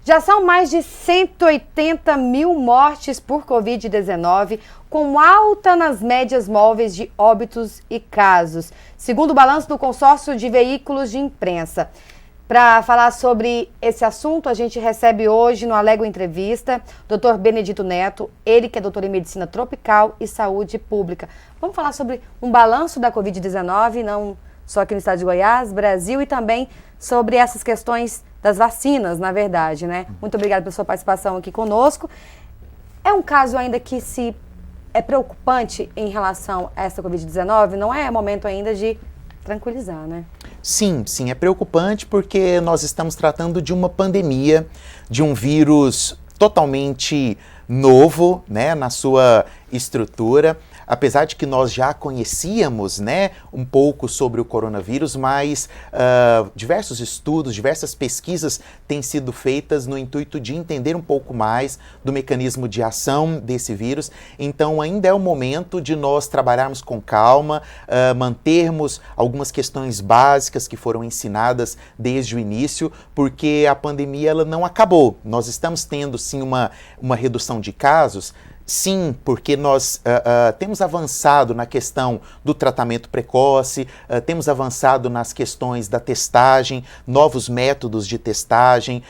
Já são mais de 180 mil mortes por Covid-19, com alta nas médias móveis de óbitos e casos, segundo o balanço do consórcio de veículos de imprensa. Para falar sobre esse assunto, a gente recebe hoje no Alego Entrevista Dr. Benedito Neto, ele que é doutor em Medicina Tropical e Saúde Pública. Vamos falar sobre um balanço da Covid-19, não só aqui no estado de Goiás, Brasil, e também sobre essas questões das vacinas, na verdade, né? Muito obrigada pela sua participação aqui conosco. É um caso ainda que é preocupante em relação a essa Covid-19, não é momento ainda de tranquilizar, né? Sim, é preocupante porque nós estamos tratando de uma pandemia, de um vírus totalmente novo, né, na sua estrutura. Apesar de que nós já conhecíamos, né, um pouco sobre o coronavírus, mas diversos estudos, diversas pesquisas têm sido feitas no intuito de entender um pouco mais do mecanismo de ação desse vírus. Então ainda é o momento de nós trabalharmos com calma, mantermos algumas questões básicas que foram ensinadas desde o início, porque a pandemia ela não acabou. Nós estamos tendo sim uma redução de casos. Sim, porque nós temos avançado na questão do tratamento precoce, temos avançado nas questões da testagem, novos métodos de testagem,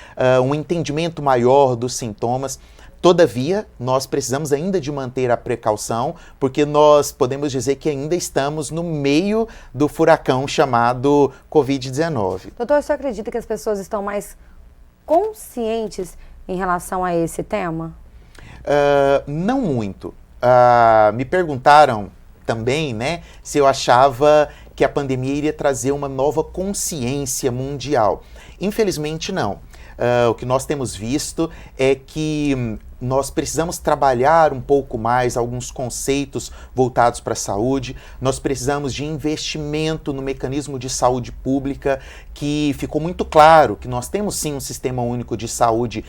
um entendimento maior dos sintomas. Todavia, nós precisamos ainda de manter a precaução, porque nós podemos dizer que ainda estamos no meio do furacão chamado Covid-19. Doutor, você acredita que as pessoas estão mais conscientes em relação a esse tema? Não muito. Me perguntaram também, né, se eu achava que a pandemia iria trazer uma nova consciência mundial. Infelizmente, não. O que nós temos visto é que nós precisamos trabalhar um pouco mais alguns conceitos voltados para a saúde, nós precisamos de investimento no mecanismo de saúde pública, que ficou muito claro que nós temos sim um sistema único de saúde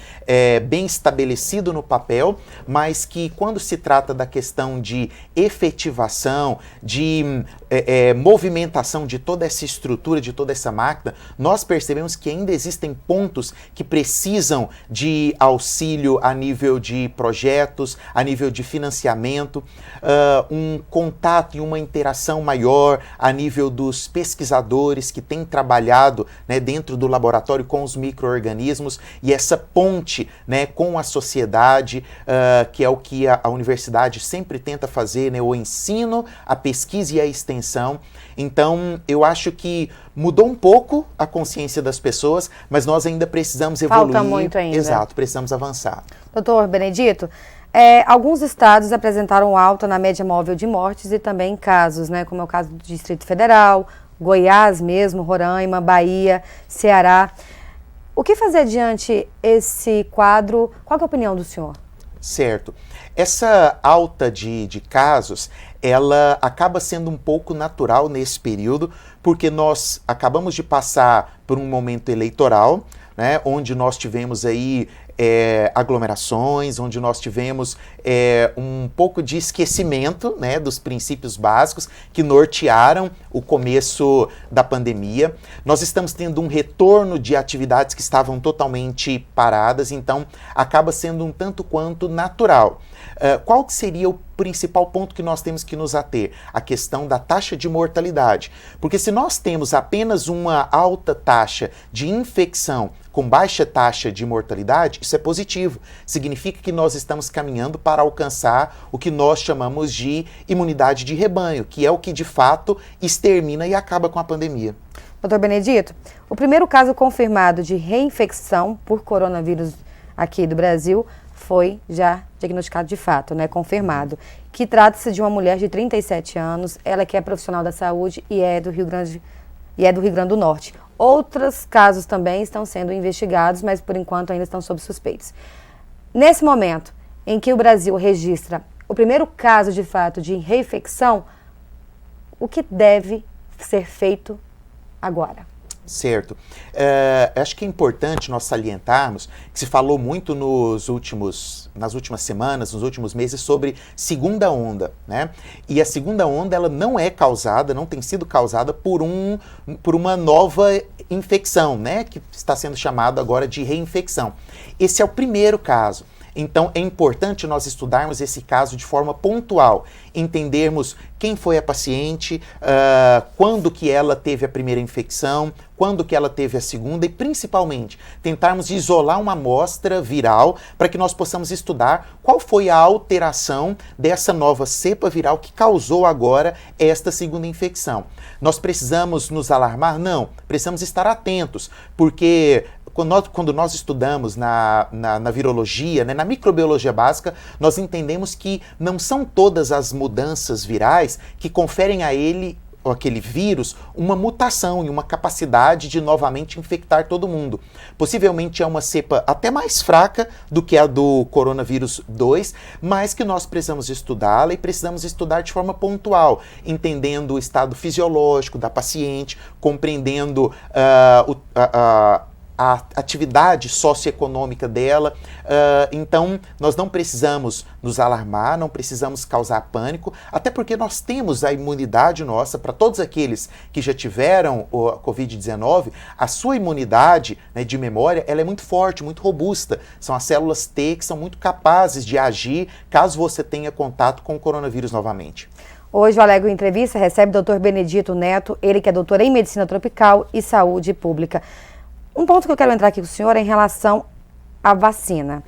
bem estabelecido no papel, mas que quando se trata da questão de efetivação, de movimentação de toda essa estrutura, de toda essa máquina, nós percebemos que ainda existem pontos que precisam de auxílio a nível de projetos, a nível de financiamento, um contato e uma interação maior a nível dos pesquisadores que têm trabalhado, né, dentro do laboratório com os micro-organismos, e essa ponte, né, com a sociedade, que é o que a universidade sempre tenta fazer, né, o ensino, a pesquisa e a extensão. Então, eu acho que mudou um pouco a consciência das pessoas, mas nós ainda precisamos evoluir. Falta muito ainda. Exato, precisamos avançar. Doutor Benedito, alguns estados apresentaram alta na média móvel de mortes e também casos, né, como é o caso do Distrito Federal, Goiás mesmo, Roraima, Bahia, Ceará. O que fazer diante esse quadro? Qual é a opinião do senhor? Certo. Essa alta de casos, ela acaba sendo um pouco natural nesse período, porque nós acabamos de passar por um momento eleitoral, né, onde nós tivemos aí aglomerações, onde nós tivemos um pouco de esquecimento, né, dos princípios básicos que nortearam o começo da pandemia. Nós estamos tendo um retorno de atividades que estavam totalmente paradas, então acaba sendo um tanto quanto natural. Qual que seria o principal ponto que nós temos que nos ater? A questão da taxa de mortalidade. Porque se nós temos apenas uma alta taxa de infecção com baixa taxa de mortalidade, isso é positivo. Significa que nós estamos caminhando para alcançar o que nós chamamos de imunidade de rebanho, que é o que de fato extermina e acaba com a pandemia. Doutor Benedito, o primeiro caso confirmado de reinfecção por coronavírus aqui do Brasil foi já diagnosticado de fato, né, confirmado, que trata-se de uma mulher de 37 anos, ela que é profissional da saúde e é do Rio Grande do Norte. Outros casos também estão sendo investigados, mas por enquanto ainda estão sob suspeitos. Nesse momento em que o Brasil registra o primeiro caso de fato de reinfecção, o que deve ser feito agora? Certo. Acho que é importante nós salientarmos que se falou muito nas últimas semanas, nos últimos meses, sobre segunda onda, né? E a segunda onda, ela não é causada, não tem sido causada por uma nova infecção, né, que está sendo chamado agora de reinfecção. Esse é o primeiro caso. Então, é importante nós estudarmos esse caso de forma pontual, entendermos quem foi a paciente, quando que ela teve a primeira infecção, quando que ela teve a segunda e, principalmente, tentarmos isolar uma amostra viral para que nós possamos estudar qual foi a alteração dessa nova cepa viral que causou agora esta segunda infecção. Nós precisamos nos alarmar? Não, precisamos estar atentos, porque quando nós estudamos na virologia, né, na microbiologia básica, nós entendemos que não são todas as mudanças virais que conferem a ele, ou aquele vírus, uma mutação e uma capacidade de novamente infectar todo mundo. Possivelmente é uma cepa até mais fraca do que a do coronavírus 2, mas que nós precisamos estudá-la e precisamos estudar de forma pontual, entendendo o estado fisiológico da paciente, compreendendo a atividade socioeconômica dela. Então, nós não precisamos nos alarmar, não precisamos causar pânico, até porque nós temos a imunidade nossa, para todos aqueles que já tiveram a Covid-19, a sua imunidade, né, de memória, ela é muito forte, muito robusta. São as células T que são muito capazes de agir caso você tenha contato com o coronavírus novamente. Hoje o Alegro Entrevista recebe o Dr. Benedito Neto, ele que é doutor em Medicina Tropical e Saúde Pública. Um ponto que eu quero entrar aqui com o senhor é em relação à vacina.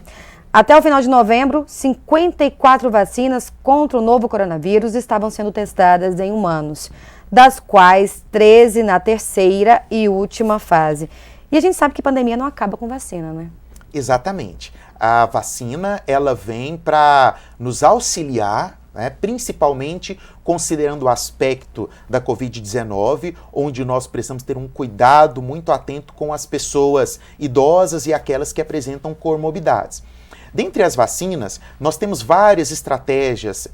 Até o final de novembro, 54 vacinas contra o novo coronavírus estavam sendo testadas em humanos, das quais 13 na terceira e última fase. E a gente sabe que pandemia não acaba com vacina, né? Exatamente. A vacina, ela vem para nos auxiliar, né, principalmente considerando o aspecto da Covid-19, onde nós precisamos ter um cuidado muito atento com as pessoas idosas e aquelas que apresentam comorbidades. Dentre as vacinas, nós temos várias estratégias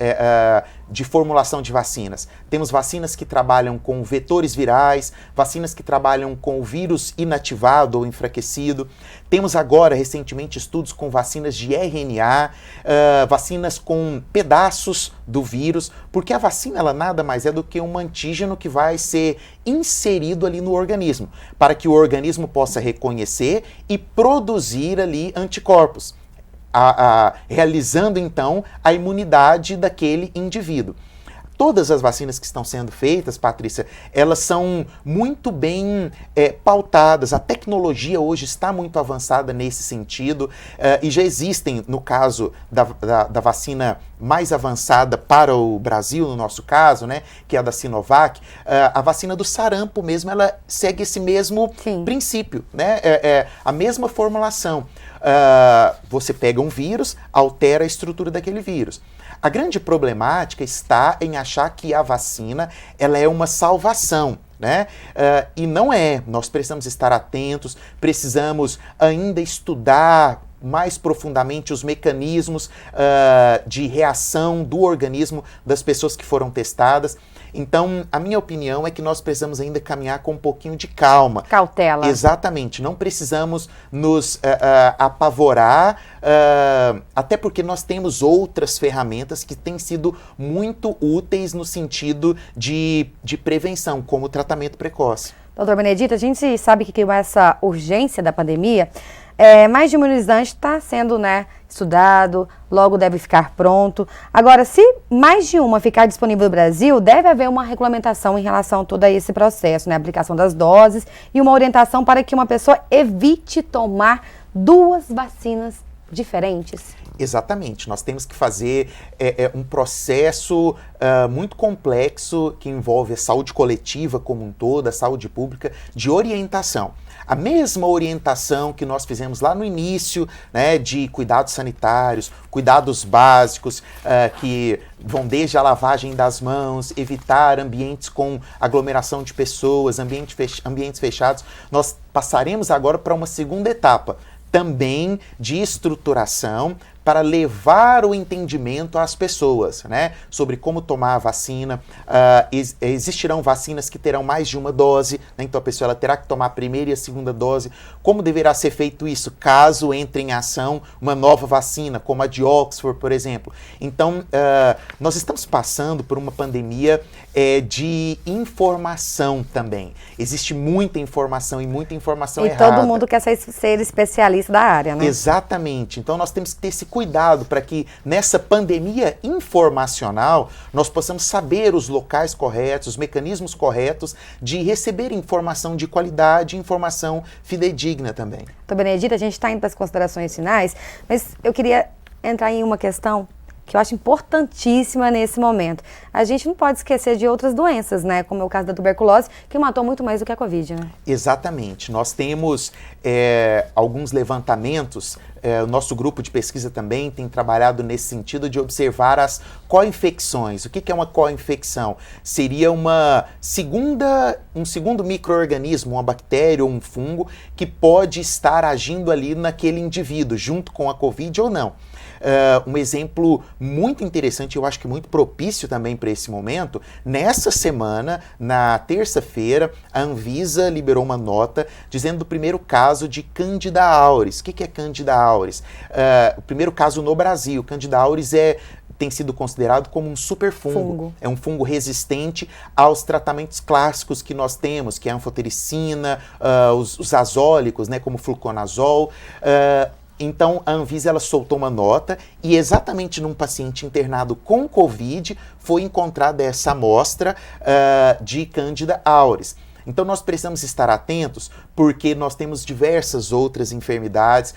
de formulação de vacinas. Temos vacinas que trabalham com vetores virais, vacinas que trabalham com o vírus inativado ou enfraquecido. Temos agora, recentemente, estudos com vacinas de RNA, vacinas com pedaços do vírus, porque a vacina ela nada mais é do que um antígeno que vai ser inserido ali no organismo, para que o organismo possa reconhecer e produzir ali anticorpos, realizando então a imunidade daquele indivíduo. Todas as vacinas que estão sendo feitas, Patrícia, elas são muito bem pautadas. A tecnologia hoje está muito avançada nesse sentido e já existem, no caso da vacina mais avançada para o Brasil, no nosso caso, né, que é a da Sinovac, a vacina do sarampo mesmo, ela segue esse mesmo princípio, né, a mesma formulação. Você pega um vírus, altera a estrutura daquele vírus. A grande problemática está em achar que a vacina ela é uma salvação, né? E não é. Nós precisamos estar atentos, precisamos ainda estudar mais profundamente os mecanismos de reação do organismo das pessoas que foram testadas. Então, a minha opinião é que nós precisamos ainda caminhar com um pouquinho de calma. Cautela. Exatamente. Não precisamos nos apavorar, até porque nós temos outras ferramentas que têm sido muito úteis no sentido de prevenção, como o tratamento precoce. Doutor Benedito, a gente sabe que com essa urgência da pandemia, mais de um imunizante está sendo, né, estudado, logo deve ficar pronto. Agora, se mais de uma ficar disponível no Brasil, deve haver uma regulamentação em relação a todo esse processo, né, a aplicação das doses e uma orientação para que uma pessoa evite tomar duas vacinas diferentes. Exatamente, nós temos que fazer um processo muito complexo que envolve a saúde coletiva como um todo, a saúde pública, de orientação. A mesma orientação que nós fizemos lá no início, né, de cuidados sanitários, cuidados básicos, que vão desde a lavagem das mãos, evitar ambientes com aglomeração de pessoas, ambientes fechados, nós passaremos agora para uma segunda etapa, também de estruturação, para levar o entendimento às pessoas, né, sobre como tomar a vacina. Existirão vacinas que terão mais de uma dose, né, então a pessoa ela terá que tomar a primeira e a segunda dose. Como deverá ser feito isso caso entre em ação uma nova vacina, como a de Oxford, por exemplo. Então, nós estamos passando por uma pandemia de informação também. Existe muita informação e muita informação errada. E todo mundo quer ser especialista da área, né? Exatamente. Então nós temos que ter esse cuidado para que nessa pandemia informacional nós possamos saber os locais corretos, os mecanismos corretos de receber informação de qualidade, informação fidedigna também. Então, Benedita, a gente está indo para as considerações finais, mas eu queria entrar em uma questão que eu acho importantíssima nesse momento. A gente não pode esquecer de outras doenças, né? Como é o caso da tuberculose, que matou muito mais do que a Covid, né? Exatamente. Nós temos alguns levantamentos, o nosso grupo de pesquisa também tem trabalhado nesse sentido de observar as co-infecções. O que é uma co-infecção? Seria um segundo micro-organismo, uma bactéria ou um fungo, que pode estar agindo ali naquele indivíduo, junto com a Covid ou não. Um exemplo muito interessante, eu acho que muito propício também para esse momento, nessa semana, na terça-feira, a Anvisa liberou uma nota dizendo do primeiro caso de Candida auris. O que é Candida auris? O primeiro caso no Brasil. Candida auris tem sido considerado como um superfungo. É um fungo resistente aos tratamentos clássicos que nós temos, que é a anfotericina, os azólicos, né, como fluconazol. Então, a Anvisa ela soltou uma nota e exatamente num paciente internado com Covid foi encontrada essa amostra de Candida auris. Então, nós precisamos estar atentos porque nós temos diversas outras enfermidades.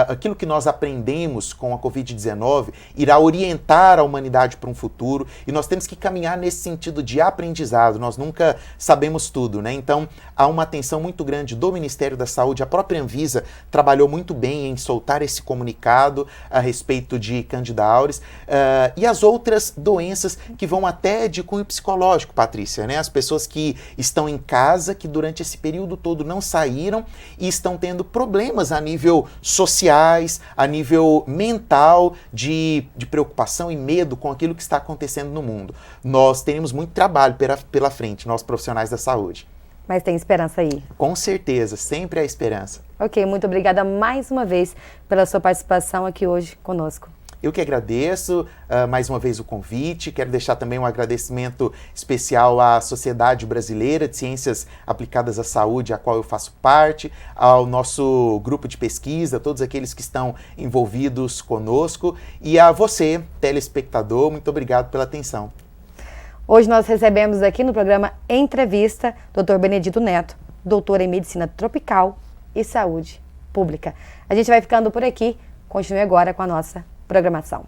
Aquilo que nós aprendemos com a Covid-19 irá orientar a humanidade para um futuro e nós temos que caminhar nesse sentido de aprendizado. Nós nunca sabemos tudo, né? Então, há uma atenção muito grande do Ministério da Saúde. A própria Anvisa trabalhou muito bem em soltar esse comunicado a respeito de Candida auris e as outras doenças que vão até de cunho psicológico, Patrícia, né? As pessoas que estão em casa, que durante esse período todo não saíram e estão tendo problemas a nível sociais, a nível mental, de preocupação e medo com aquilo que está acontecendo no mundo. Nós teremos muito trabalho pela frente, nós profissionais da saúde. Mas tem esperança aí. Com certeza, sempre há esperança. Ok, muito obrigada mais uma vez pela sua participação aqui hoje conosco. Eu que agradeço mais uma vez o convite, quero deixar também um agradecimento especial à Sociedade Brasileira de Ciências Aplicadas à Saúde, a qual eu faço parte, ao nosso grupo de pesquisa, todos aqueles que estão envolvidos conosco e a você, telespectador, muito obrigado pela atenção. Hoje nós recebemos aqui no programa Entrevista Dr. Benedito Neto, doutor em Medicina Tropical e Saúde Pública. A gente vai ficando por aqui, continue agora com a nossa programação.